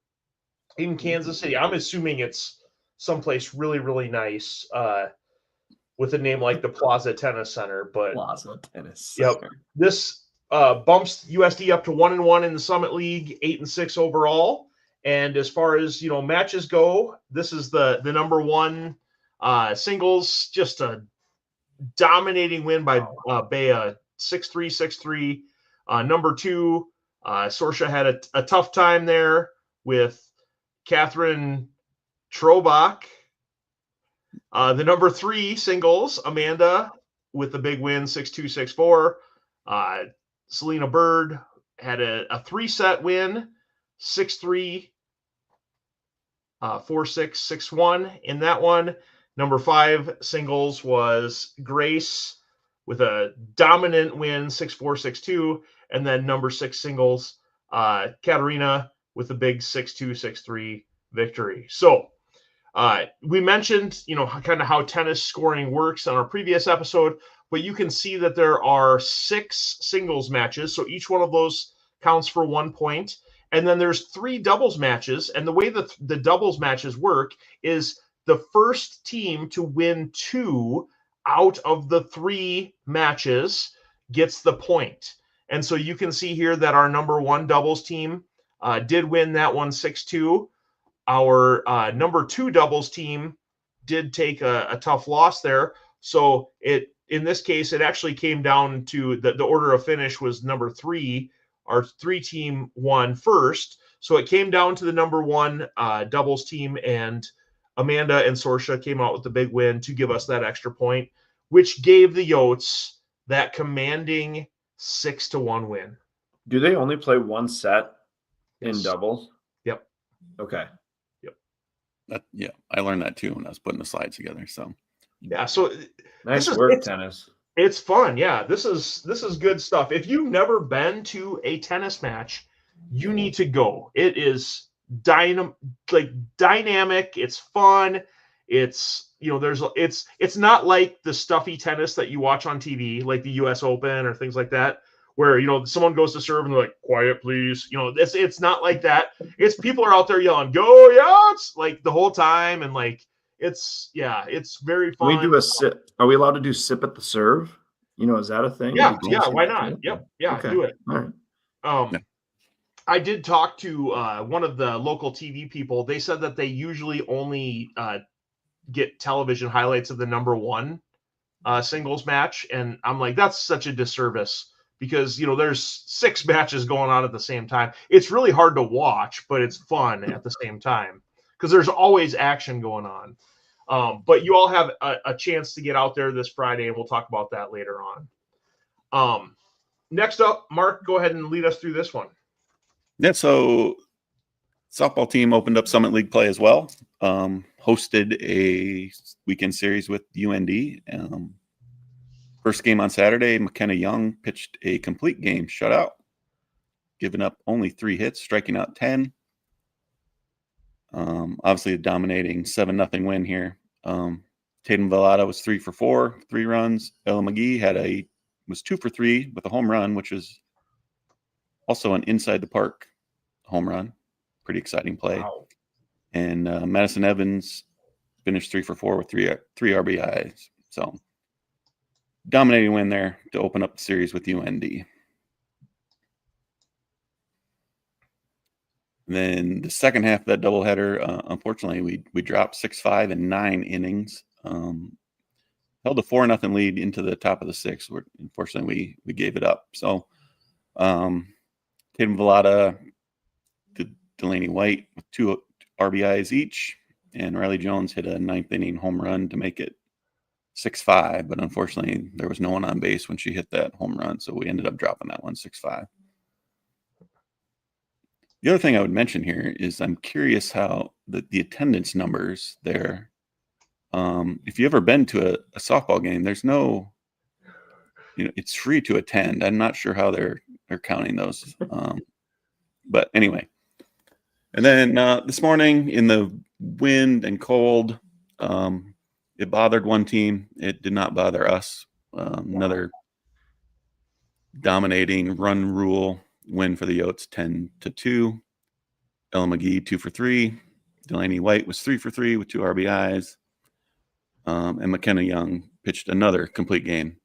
in Kansas City. I'm assuming it's someplace really, really nice with a name like the Plaza Tennis Center. But Plaza Tennis yep, Center. this bumps USD up to 1-1 in the Summit League, 8-6 overall. And as far as matches go, this is the number one singles, just a dominating win by Bea, 6-3, 6-3. Number two, Sorsha had a tough time there with Catherine Trobach. The number three singles, Amanda, with the big win, 6-2, 6-4. Selena Bird had a 3-set win, 6-3, 4-6, 6-1 in that one. Number five singles was Grace with a dominant win, 6-4, 6-2. And then number six singles, Katarina with a big 6-2, 6-3 victory. So we mentioned, kind of how tennis scoring works on our previous episode, but you can see that there are 6 singles matches. So each one of those counts for 1 point. And then there's 3 doubles matches. And the way that the doubles matches work is the first team to win 2 out of the 3 matches gets the point. And so you can see here that our number one doubles team did win that one 6-2. Our number 2 doubles team did take a tough loss there. So in this case, it actually came down to the order of finish was number 3. Our 3 team won first. So it came down to the number 1 doubles team, and Amanda and Sorsha came out with the big win to give us that extra point, which gave the Yotes that commanding 6-1 win. Do they only play one set in Yes. doubles? Yep. Okay. Yeah, I learned that too when I was putting the slides together. So Yeah, so Nice is- work, it's- tennis. it's fun. Yeah, this is good stuff. If you've never been to a tennis match, you need to go. It is dynamic. It's fun. It's it's not like the stuffy tennis that you watch on TV, like the U.S. Open or things like that, where someone goes to serve and they're like, "Quiet, please." It's not like that. It's people are out there yelling, "Go Yotes!" like the whole time, and like it's very Can fun. we do a sip? Are we allowed to do sip at the serve? Is that a thing? Yeah, We can why sip not? it? Yep, yeah, Okay. do it. All right. Yeah. I did talk to one of the local TV people. They said that they usually only get television highlights of the number 1 singles match, and I'm like, that's such a disservice because there's 6 matches going on at the same time. It's really hard to watch, but it's fun at the same time because there's always action going on. But you all have a chance to get out there this Friday, and we'll talk about that later on. Next up, Mark, go ahead and lead us through this one. yeah, so softball team opened up Summit League play as well. Hosted a weekend series with UND. First game on Saturday, McKenna Young pitched a complete game shutout, giving up only 3 hits, striking out 10. Obviously a dominating 7-0 win here. Tatum Vallada was 3 for 4, 3 runs. Ella McGee was 2 for 3 with a home run, which was also an inside the park home run. Pretty exciting play. Wow. And Madison Evans finished 3 for 4 with 3 RBIs. So dominating win there to open up the series with UND. Then the second half of that doubleheader, unfortunately, we dropped 6-5 in 9 innings. Held a 4-0 lead into the top of the 6th. Where unfortunately we gave it up. So Tatum Vallada, Delaney White with 2 RBIs each, and Riley Jones hit a 9th inning home run to make it 6-5. But unfortunately, there was no one on base when she hit that home run, so we ended up dropping that one 6-5. The other thing I would mention here is I'm curious how the attendance numbers there. If you've ever been to a softball game, there's no, it's free to attend. I'm not sure how they're counting those. But anyway, and then this morning in the wind and cold, it bothered one team. It did not bother us. Another dominating run rule win for the Yotes 10-2. Ella McGee 2 for 3. Delaney White was 3 for 3 with 2 RBIs. And McKenna Young pitched another complete game,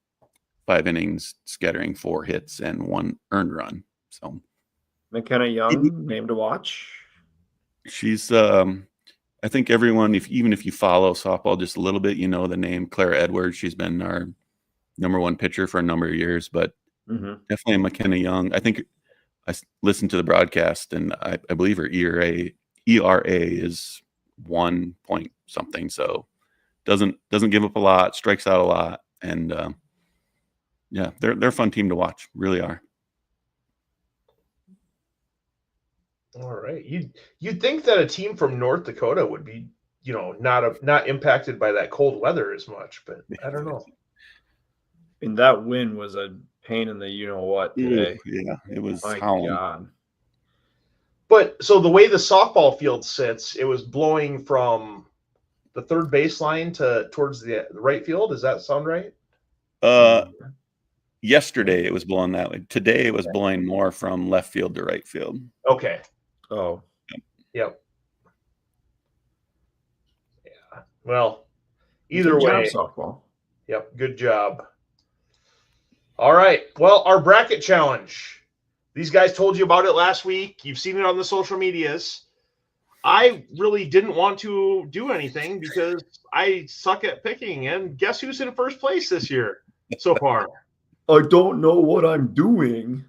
5 innings, scattering 4 hits and 1 earned run. So McKenna Young, name to watch. She's I think everyone, even if you follow softball just a little bit, you know the name Clara Edwards. She's been our #1 pitcher for a number of years, but definitely McKenna Young. I think I listened to the broadcast, and I believe her ERA is 1 point something. So doesn't give up a lot, strikes out a lot, and yeah, they're a fun team to watch. Really are. All right. You'd think that a team from North Dakota would be, not impacted by that cold weather as much, but I don't know. And that wind was a pain in the what today. Yeah, it was My howling. God. But so the way the softball field sits, it was blowing from the third baseline towards the right field. Does that sound right? Yesterday it was blowing that way. Today it was blowing more from left field to right field. Okay. Oh. Yep. Yeah. Well, either Good way. job, softball. Yep. Good job. All right. Well, our bracket challenge. These guys told you about it last week. You've seen it on the social medias. I really didn't want to do anything because I suck at picking. And guess who's in first place this year so far? I don't know what I'm doing.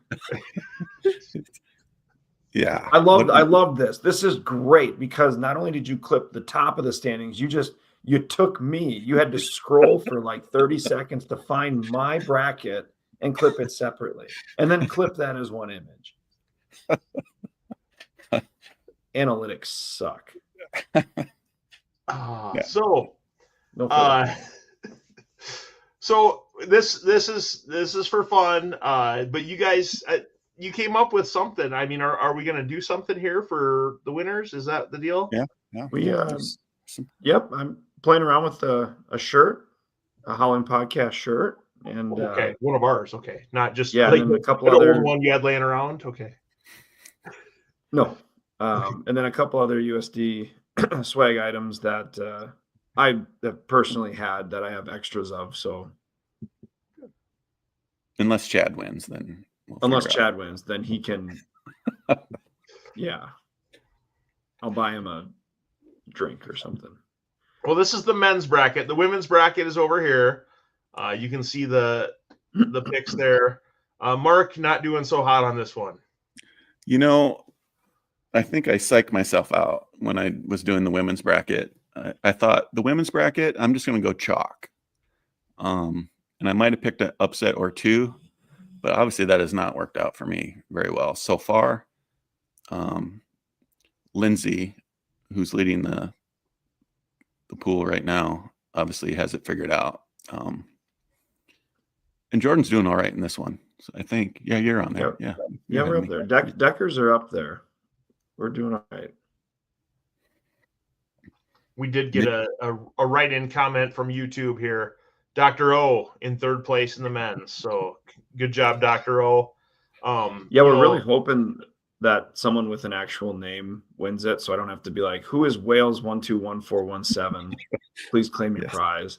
Yeah. I love this. This is great because not only did you clip the top of the standings, you took me. You had to scroll for like 30 seconds to find my bracket and clip it separately. And then clip that as one image. Analytics suck. So this is for fun. But you guys, you came up with something. I mean, are we going to do something here for the winners? Is that the deal? Yeah. Yep. I'm playing around with a shirt, a Howling podcast shirt, and okay, one of ours. Okay, not just and then a couple other old one you had laying around. Okay. No, and then a couple other USD swag items that I have personally had that I have extras of. So unless Chad wins, then Chad wins, then he can. Yeah, I'll buy him a drink or something. Well, this is the men's bracket. The women's bracket is over here. You can see the picks there. Mark not doing so hot on this one. I think I psyched myself out when I was doing the women's bracket. I thought the women's bracket, I'm just going to go chalk. And I might have picked an upset or two, but obviously that has not worked out for me very well so far. Lindsay, who's leading the pool right now, obviously has it figured out. And Jordan's doing all right in this one. So I think, you're on there. Yep. Yeah, we're up there. Deckers are up there. We're doing all right. We did get a write-in comment from YouTube here. Dr. O in third place in the men's. So good job, Dr. O. We're really hoping that someone with an actual name wins it, so I don't have to be like, who is Wales 121417? Please claim your prize.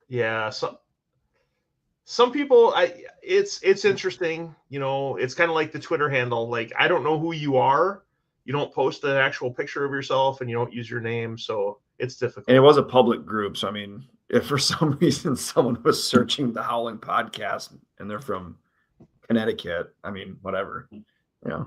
Yeah, so some people, it's interesting. It's kind of like the Twitter handle. Like, I don't know who you are. You don't post an actual picture of yourself, and you don't use your name, so it's difficult. And it was a public group, so I mean, if for some reason someone was searching the Howling podcast and they're from Connecticut, I mean, whatever. Yeah.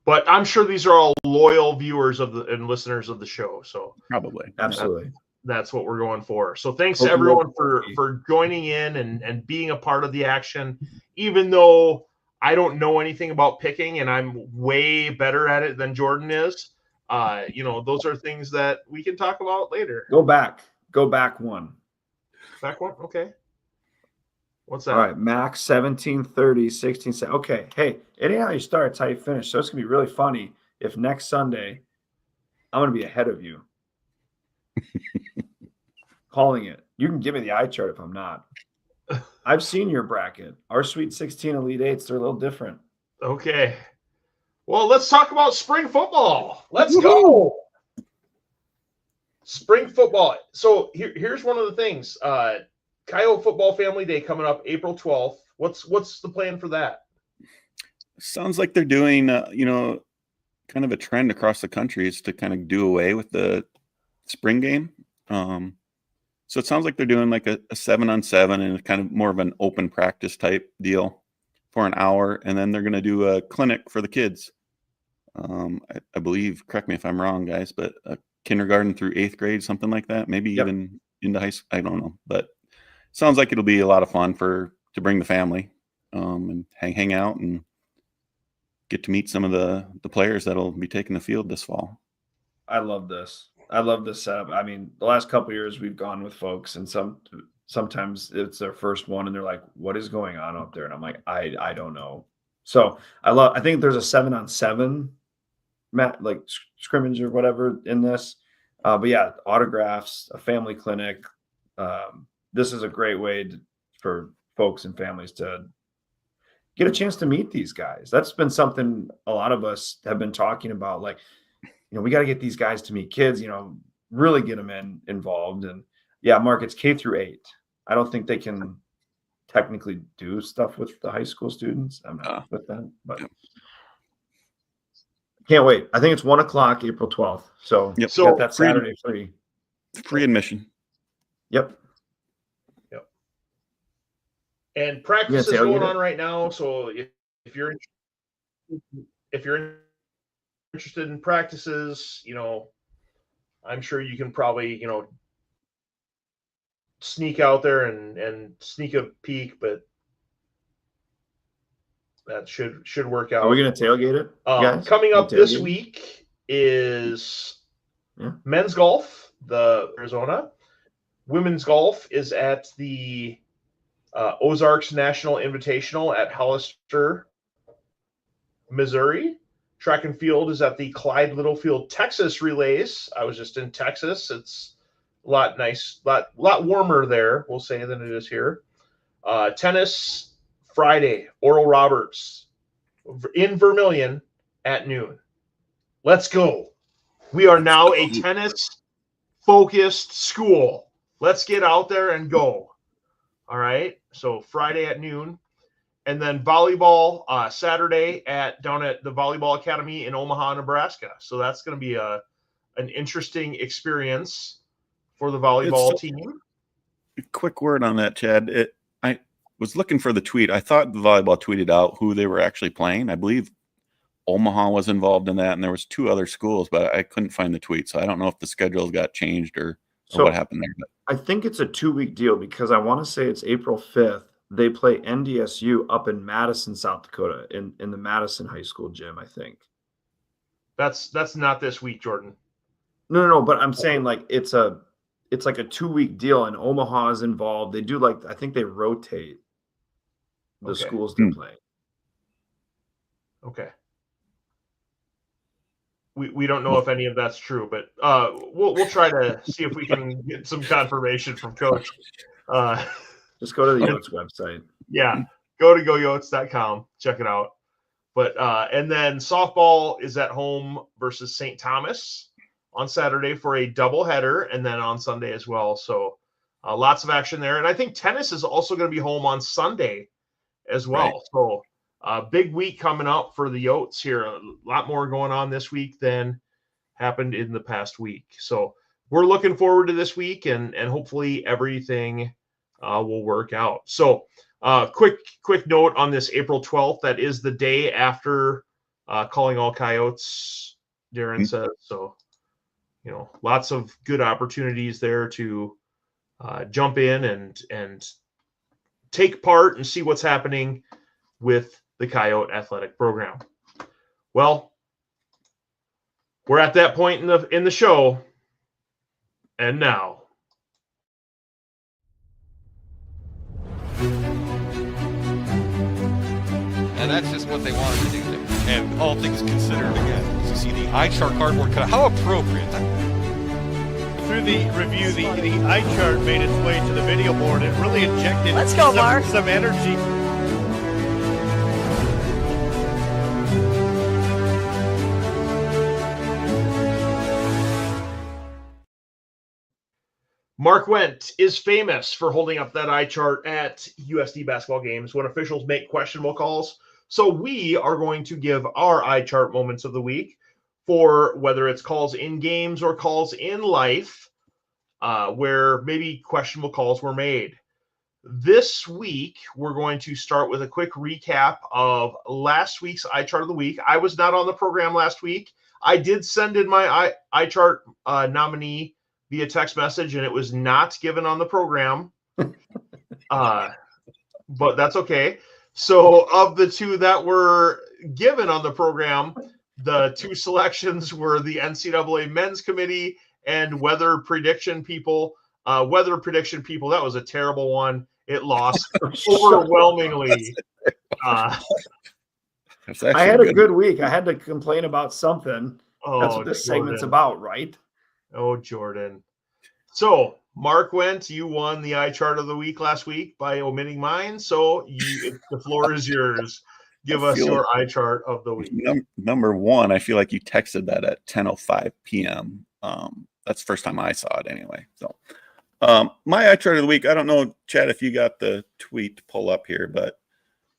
But I'm sure these are all loyal viewers and listeners of the show. So probably, absolutely. That's what we're going for. So thanks to everyone for joining in and being a part of the action, even though I don't know anything about picking and I'm way better at it than Jordan is. Those are things that we can talk about later. Go back one. Back one? Okay. What's that? All right, max 1730, 16. Okay, hey, it ain't how you start, it's how you finish. So it's gonna be really funny if next Sunday I'm gonna be ahead of you. calling it. You can give me the eye chart if I'm not. I've seen your bracket. Our Sweet 16 Elite Eights, they're a little different. Okay. Well, let's talk about spring football. Let's go. Spring football. So here's one of the things. Coyote Football Family Day coming up April 12th. What's the plan for that? Sounds like they're doing, kind of a trend across the country is to kind of do away with the spring game. So it sounds like they're doing like a 7-on-7 and kind of more of an open practice type deal for an hour. And then they're going to do a clinic for the kids. I believe, correct me if I'm wrong, guys, but kindergarten through 8th grade, something like that. Maybe even into high school. I don't know, but sounds like it'll be a lot of fun to bring the family and hang out and get to meet some of the players that'll be taking the field this fall. I love this. I love this setup. I mean, the last couple of years we've gone with folks, and sometimes it's their first one, and they're like, "What is going on up there?" And I'm like, "I don't know." So I think there's a 7-on-7 like scrimmage or whatever in this. But yeah, autographs, a family clinic. This is a great way for folks and families to get a chance to meet these guys. That's been something a lot of us have been talking about. Like, we got to get these guys to meet kids, really get them involved. And yeah, Mark, it's K through 8. I don't think they can technically do stuff with the high school students. I'm not with that, but can't wait. I think it's 1:00, April 12th. So, So got that Saturday free admission. Yep. And practice is going on right now. So if you're interested in practices, I'm sure you can probably, sneak out there and sneak a peek, but that should work out. Are we going to tailgate it, guys? Coming up this week is men's golf, the Arizona. Women's golf is at the Ozarks National Invitational at Hollister, Missouri. Track and field is at the Clyde Littlefield, Texas Relays. I was just in Texas. It's a lot warmer there, we'll say, than it is here. Tennis Friday, Oral Roberts in Vermilion at noon. Let's go. We are now a tennis-focused school. Let's get out there and go. All right. So Friday at noon. And then volleyball Saturday down at the Volleyball Academy in Omaha, Nebraska. So that's going to be an interesting experience for the volleyball team. A quick word on that, Chad. I was looking for the tweet. I thought the volleyball tweeted out who they were actually playing. I believe Omaha was involved in that, and there was 2 other schools, but I couldn't find the tweet. So I don't know if the schedules got changed or what happened there. But I think it's a 2-week deal because I want to say it's April 5th. They play NDSU up in Madison, South Dakota, in the Madison High School gym, I think. That's not this week, Jordan. No. But I'm saying like it's like a 2-week deal, and Omaha is involved. They do I think they rotate the schools they play. Okay. We don't know if any of that's true, but we'll try to see if we can get some confirmation from Coach. Just go to the Yotes website. Yeah, go to goyotes.com, check it out. But and then softball is at home versus St. Thomas on Saturday for a doubleheader, and then on Sunday as well. So lots of action there. And I think tennis is also going to be home on Sunday as well. Right. So big week coming up for the Yotes here. A lot more going on this week than happened in the past week. So we're looking forward to this week, and hopefully everything will work out. So quick note on this April 12th. That is the day after Calling All Coyotes, Darren says. So, lots of good opportunities there to jump in and take part and see what's happening with the Coyote athletic program. Well, we're at that point in the show, and now. And that's just what they wanted to do there. And all things considered, again, you see the Eyechart cardboard cutout. How appropriate. through the review, the Eyechart made its way to the video board. It really injected Let's go, Mark. some energy. Mark Wendt is famous for holding up that eye chart at USD basketball games when officials make questionable calls. So we are going to give our eye chart moments of the week for whether it's calls in games or calls in life, where maybe questionable calls were made. This week, we're going to start with a quick recap of last week's eye chart of the week. I was not on the program last week. I did send in my eye chart nominee via text message, and it was not given on the program. But that's okay. So of the two that were given on the program, the two selections were the NCAA Men's Committee and Weather Prediction People. That was a terrible one. It lost overwhelmingly. I had a good week. I had to complain about something. That's what this segment's about, right? Oh, Jordan. So, Mark Wendt, you won the eye chart of the week last week by omitting mine. So, the floor is yours. Give us your eye chart of the week. Number one, I feel like you texted that at 10:05 p.m. That's the first time I saw it anyway. So, my eye chart of the week, I don't know, Chad, if you got the tweet to pull up here, but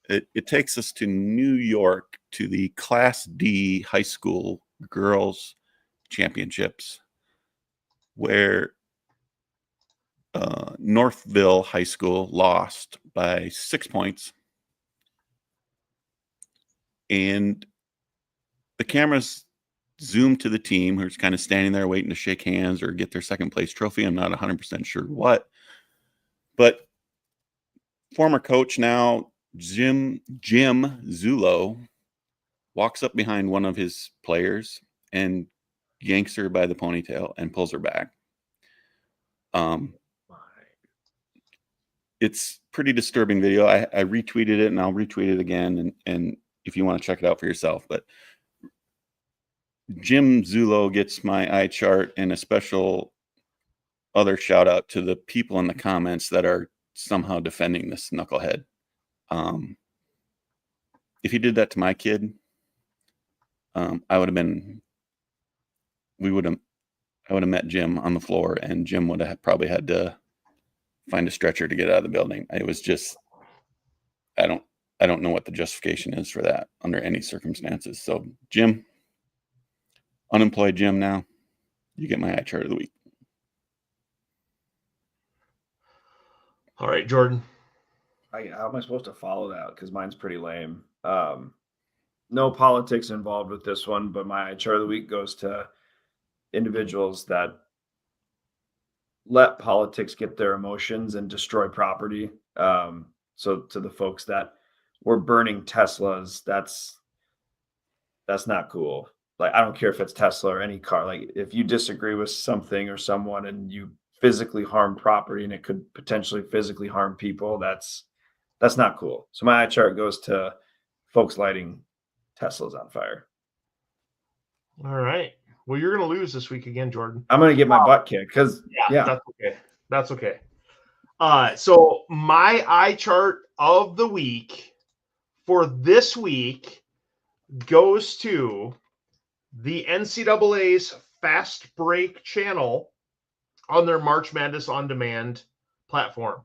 it takes us to New York to the Class D high school girls championships, where Northville High School lost by 6 points. And the cameras zoomed to the team who's kind of standing there waiting to shake hands or get their second place trophy. I'm not 100% sure what. But former coach now, Jim Zulo, walks up behind one of his players and yanks her by the ponytail and pulls her back. It's pretty disturbing video. I retweeted it and I'll retweet it again. And if you want to check it out for yourself, but Jim Zulo gets my eye chart, and a special other shout out to the people in the comments that are somehow defending this knucklehead. If he did that to my kid, I would have met Jim on the floor, and Jim would have probably had to find a stretcher to get out of the building. It was just, I don't know what the justification is for that under any circumstances. So Jim, unemployed Jim now, you get my eye chart of the week. All right, Jordan. How am I supposed to follow that? Because mine's pretty lame. No politics involved with this one, but my eye chart of the week goes to individuals that let politics get their emotions and destroy property. So to the folks that were burning Teslas, that's not cool. Like, I don't care if it's Tesla or any car. Like, if you disagree with something or someone and you physically harm property and it could potentially physically harm people, that's not cool. So my eye chart goes to folks lighting Teslas on fire. All right. Well, you're going to lose this week again, Jordan. I'm going to get my butt kicked because, yeah. That's okay. So my eye chart of the week for this week goes to the NCAA's Fast Break channel on their March Madness On Demand platform.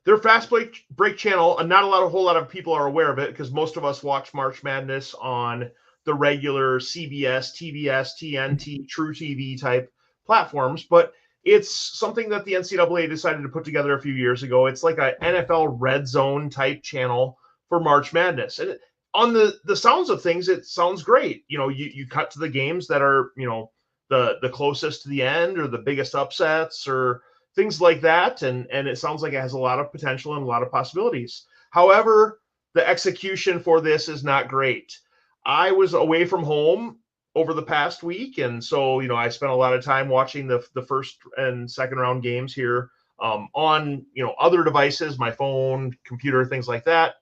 Their Fast Break channel, not a whole lot of people are aware of it because most of us watch March Madness on the regular CBS, TBS, TNT, True TV type platforms, but it's something that the NCAA decided to put together a few years ago. It's like an NFL Red Zone type channel for March Madness. And on the sounds of things, it sounds great. You know, you cut to the games that are, you know, the closest to the end or the biggest upsets or things like that. And it sounds like it has a lot of potential and a lot of possibilities. However, the execution for this is not great. I was away from home over the past week, and so, you know, I spent a lot of time watching the first and second round games here on, you know, other devices, my phone, computer, things like that.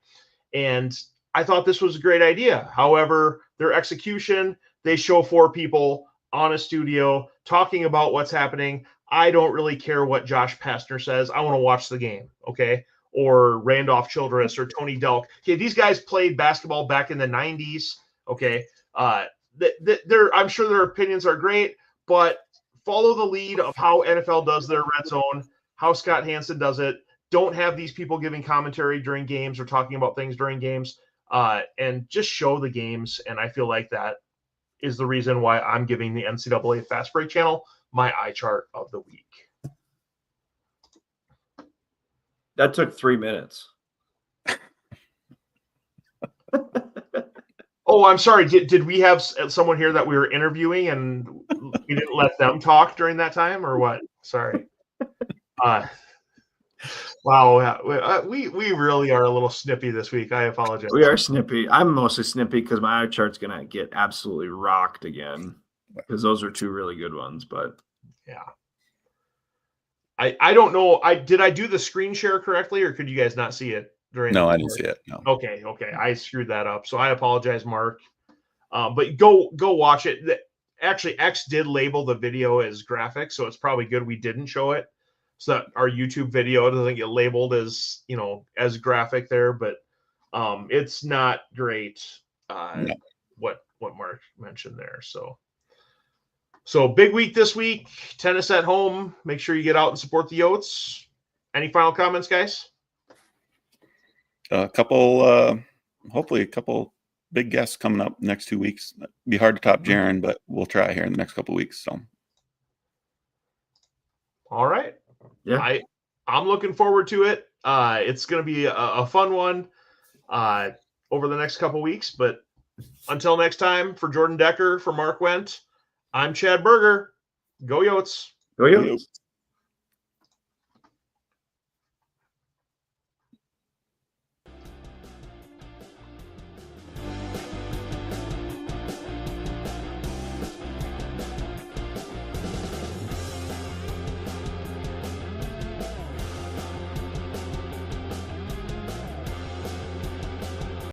And I thought this was a great idea. However, their execution, they show 4 people on a studio talking about what's happening. I don't really care what Josh Pastner says. I want to watch the game, okay? Or Randolph Childress or Tony Delk. Okay, these guys played basketball back in the 90s, okay? I'm sure their opinions are great, but follow the lead of how NFL does their red zone, how Scott Hansen does it. Don't have these people giving commentary during games or talking about things during games, and just show the games. And I feel like that is the reason why I'm giving the NCAA Fast Break channel my eye chart of the week. That took 3 minutes. Oh, I'm sorry. Did we have someone here that we were interviewing and we didn't let them talk during that time, or what? Sorry. Wow. We really are a little snippy this week. I apologize. We are snippy. I'm mostly snippy because my eye chart's going to get absolutely rocked again because those are 2 really good ones. But yeah. I don't know. Did I do the screen share correctly, or could you guys not see it during? No, I didn't see it. No. Okay. I screwed that up, so I apologize, Mark. But go watch it. Actually, X did label the video as graphic, so it's probably good we didn't show it, so that our YouTube video doesn't get labeled as as graphic there. But it's not great. No. What Mark mentioned there. So big week this week, tennis at home. Make sure you get out and support the Yotes. Any final comments, guys? Hopefully a couple big guests coming up next 2 weeks. It'd be hard to top Jarren, but we'll try here in the next couple of weeks. So, all right. yeah, I'm looking forward to it. It's going to be a fun one over the next couple of weeks. But until next time, for Jordan Decker, for Mark Wendt, I'm Chad Berger. Go Yotes. go Yotes.